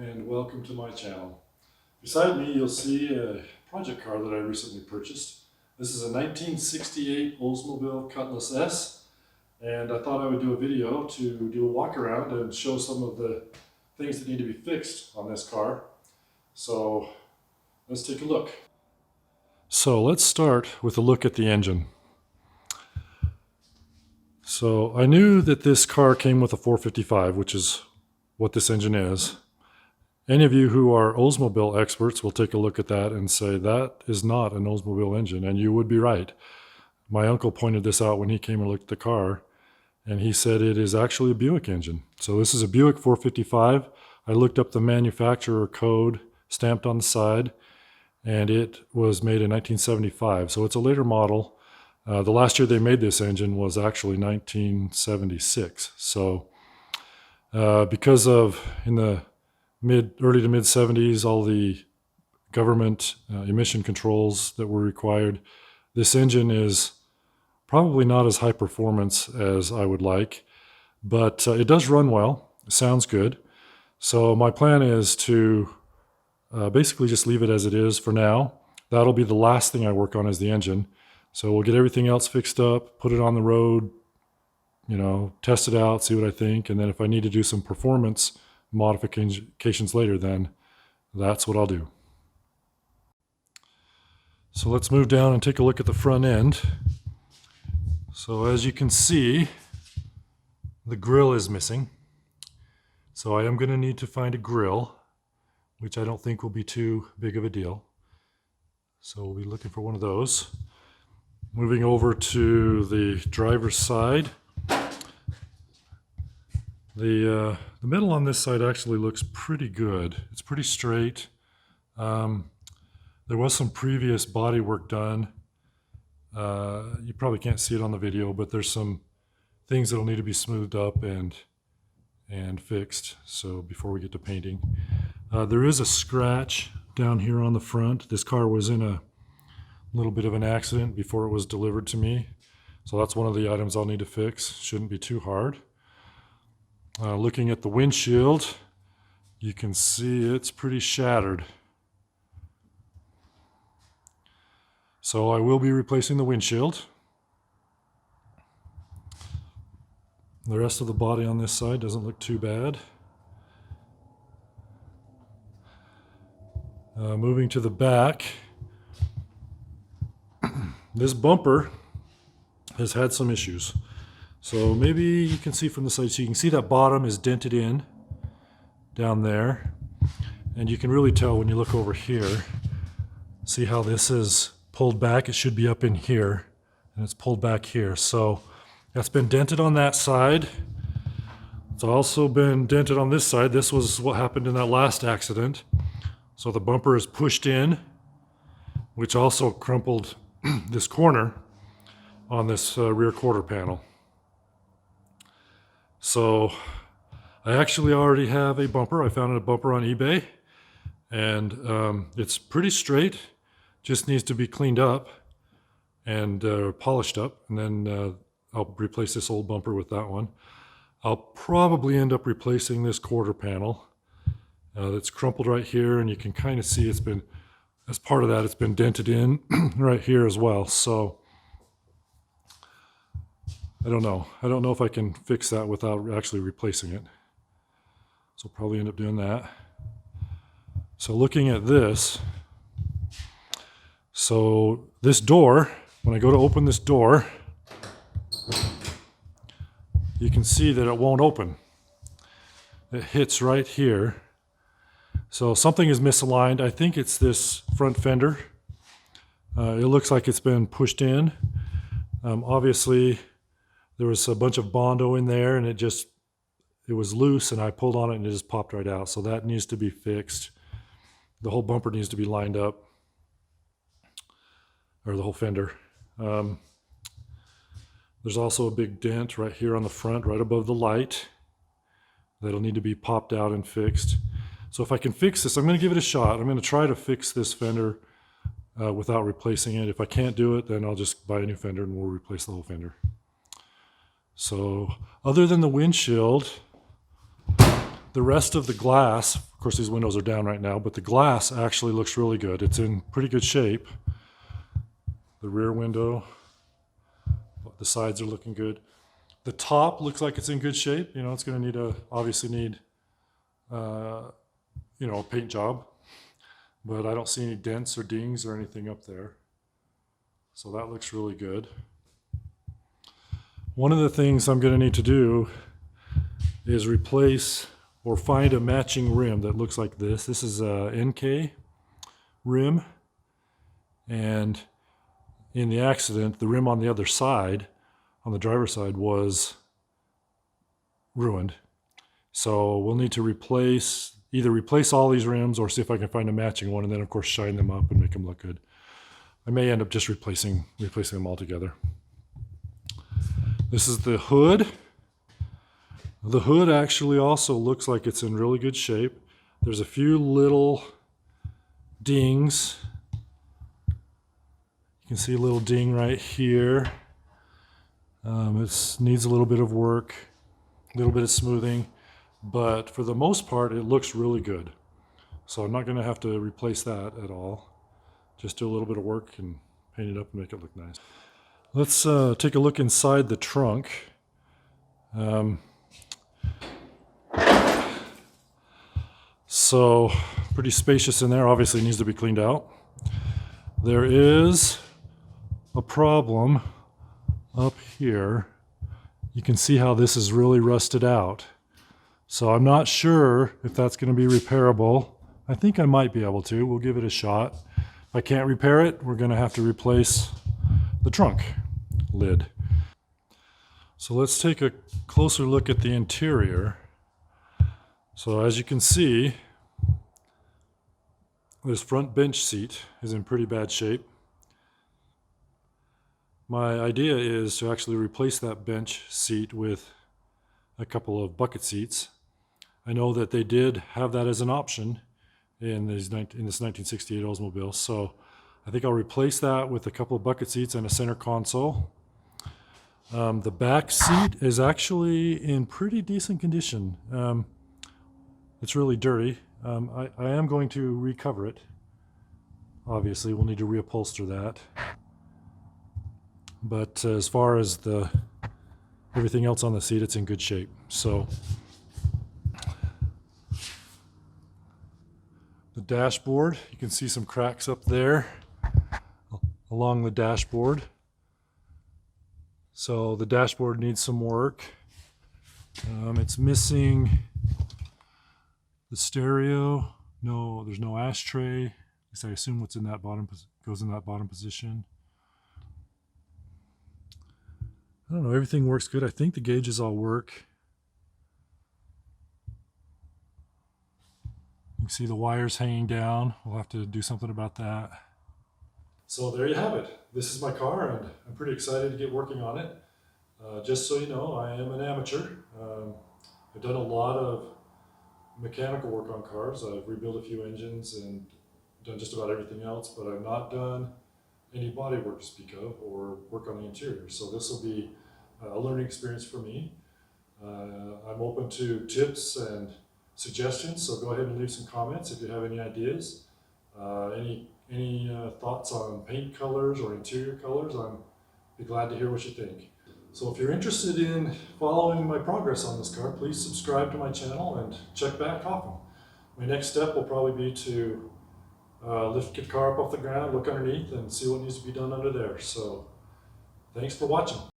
and welcome to my channel. Beside me you'll see a project car that I recently purchased. This is a 1968 Oldsmobile Cutlass S, and I thought I would do a video to do a walk around and show some of the things that need to be fixed on this car. So let's take a look. So let's start with a look at the engine. So I knew that this car came with a 455, which is what this engine is. Any of you who are Oldsmobile experts will take a look at that and say that is not an Oldsmobile engine, and you would be right. My uncle pointed this out when he came and looked at the car, and he said it is actually a Buick engine. So this is a Buick 455. I looked up the manufacturer code stamped on the side, and it was made in 1975, so it's a later model. The last year they made this engine was actually 1976. So because of in the early to mid 70s, all the government emission controls that were required, this engine is probably not as high performance as I would like, but it does run well. It sounds good. So my plan is to basically just leave it as it is for now. That'll be the last thing I work on is the engine. So we'll get everything else fixed up, put it on the road, test it out, see what I think, and then if I need to do some performance modifications later, then that's what I'll do. So let's move down and take a look at the front end. So as you can see, the grille is missing. So I am going to need to find a grille, which I don't think will be too big of a deal. So we'll be looking for one of those. Moving over to the driver's side. The metal on this side actually looks pretty good. It's pretty straight. There was some previous body work done. You probably can't see it on the video, but there's some things that'll need to be smoothed up and fixed. So before we get to painting, there is a scratch down here on the front. This car was in a little bit of an accident before it was delivered to me. So that's one of the items I'll need to fix. Shouldn't be too hard. Looking at the windshield, you can see it's pretty shattered. So I will be replacing the windshield. The rest of the body on this side doesn't look too bad. Moving to the back, this bumper has had some issues. So maybe you can see from the side, so you can see that bottom is dented in down there. And you can really tell when you look over here, see how this is pulled back. It should be up in here, and it's pulled back here. So that's been dented on that side. It's also been dented on this side. This was what happened in that last accident. So the bumper is pushed in, which also crumpled this corner on this rear quarter panel. So I actually already have a bumper. I found a bumper on eBay, and it's pretty straight. Just needs to be cleaned up and polished up, and then I'll replace this old bumper with that one. I'll probably end up replacing this quarter panel that's crumpled right here, and you can kind of see it's been, as part of that, it's been dented in right here as well. So I don't know. I don't know if I can fix that without actually replacing it. So I'll probably end up doing that. So looking at this, so this door, when I go to open this door, you can see that it won't open. It hits right here. So something is misaligned. I think it's this front fender. It looks like it's been pushed in. Obviously, there was a bunch of Bondo in there, and it was loose, and I pulled on it and it just popped right out. So that needs to be fixed. The whole bumper needs to be lined up, or the whole fender. There's also a big dent right here on the front, right above the light. That'll need to be popped out and fixed. So if I can fix this, I'm going to give it a shot. I'm going to try to fix this fender without replacing it. If I can't do it, then I'll just buy a new fender and we'll replace the whole fender. So other than the windshield, The rest of the glass, of course these windows are down right now, but the glass actually looks really good. It's in pretty good shape. The rear window, the sides are looking good. The top looks like it's in good shape. You know, it's going to obviously need a paint job, but I don't see any dents or dings or anything up there. So that looks really good. One of the things I'm going to need to do is replace or find a matching rim that looks like this. This is a NK rim, and in the accident, the rim on the other side, on the driver's side, was ruined. So we'll need to either replace all these rims or see if I can find a matching one, and then of course shine them up and make them look good. I may end up just replacing them all together. This is the hood. The hood actually also looks like it's in really good shape. There's a few little dings. You can see a little ding right here. It needs a little bit of work, a little bit of smoothing, but for the most part it looks really good. So I'm not going to have to replace that at all. Just do a little bit of work and paint it up and make it look nice. Let's take a look inside the trunk. So pretty spacious in there. Obviously it needs to be cleaned out. There is a problem up here. You can see how this is really rusted out. So I'm not sure if that's going to be repairable. I think I might be able to. We'll give it a shot. If I can't repair it, we're going to have to replace the trunk lid. So let's take a closer look at the interior. So as you can see, this front bench seat is in pretty bad shape. My idea is to actually replace that bench seat with a couple of bucket seats. I know that they did have that as an option in this 1968 Oldsmobile, so I think I'll replace that with a couple of bucket seats and a center console. The back seat is actually in pretty decent condition. It's really dirty. I am going to recover it. Obviously, we'll need to reupholster that. But as far as everything else on the seat, it's in good shape. So the dashboard, you can see some cracks up there along the dashboard. So the dashboard needs some work. It's missing the stereo. No, there's no ashtray. At least I assume what's in that goes in that bottom position. I don't know, everything works good. I think the gauges all work. You can see the wires hanging down. We'll have to do something about that. So there you have it. This is my car, and I'm pretty excited to get working on it. Just so you know, I am an amateur. I've done a lot of mechanical work on cars. I've rebuilt a few engines and done just about everything else, but I've not done any body work to speak of or work on the interior. So this will be a learning experience for me. I'm open to tips and suggestions, so go ahead and leave some comments if you have any ideas. Any thoughts on paint colors or interior colors, I'd be glad to hear what you think. So if you're interested in following my progress on this car, please subscribe to my channel and check back often. My next step will probably be to lift the car up off the ground, look underneath, and see what needs to be done under there. So thanks for watching.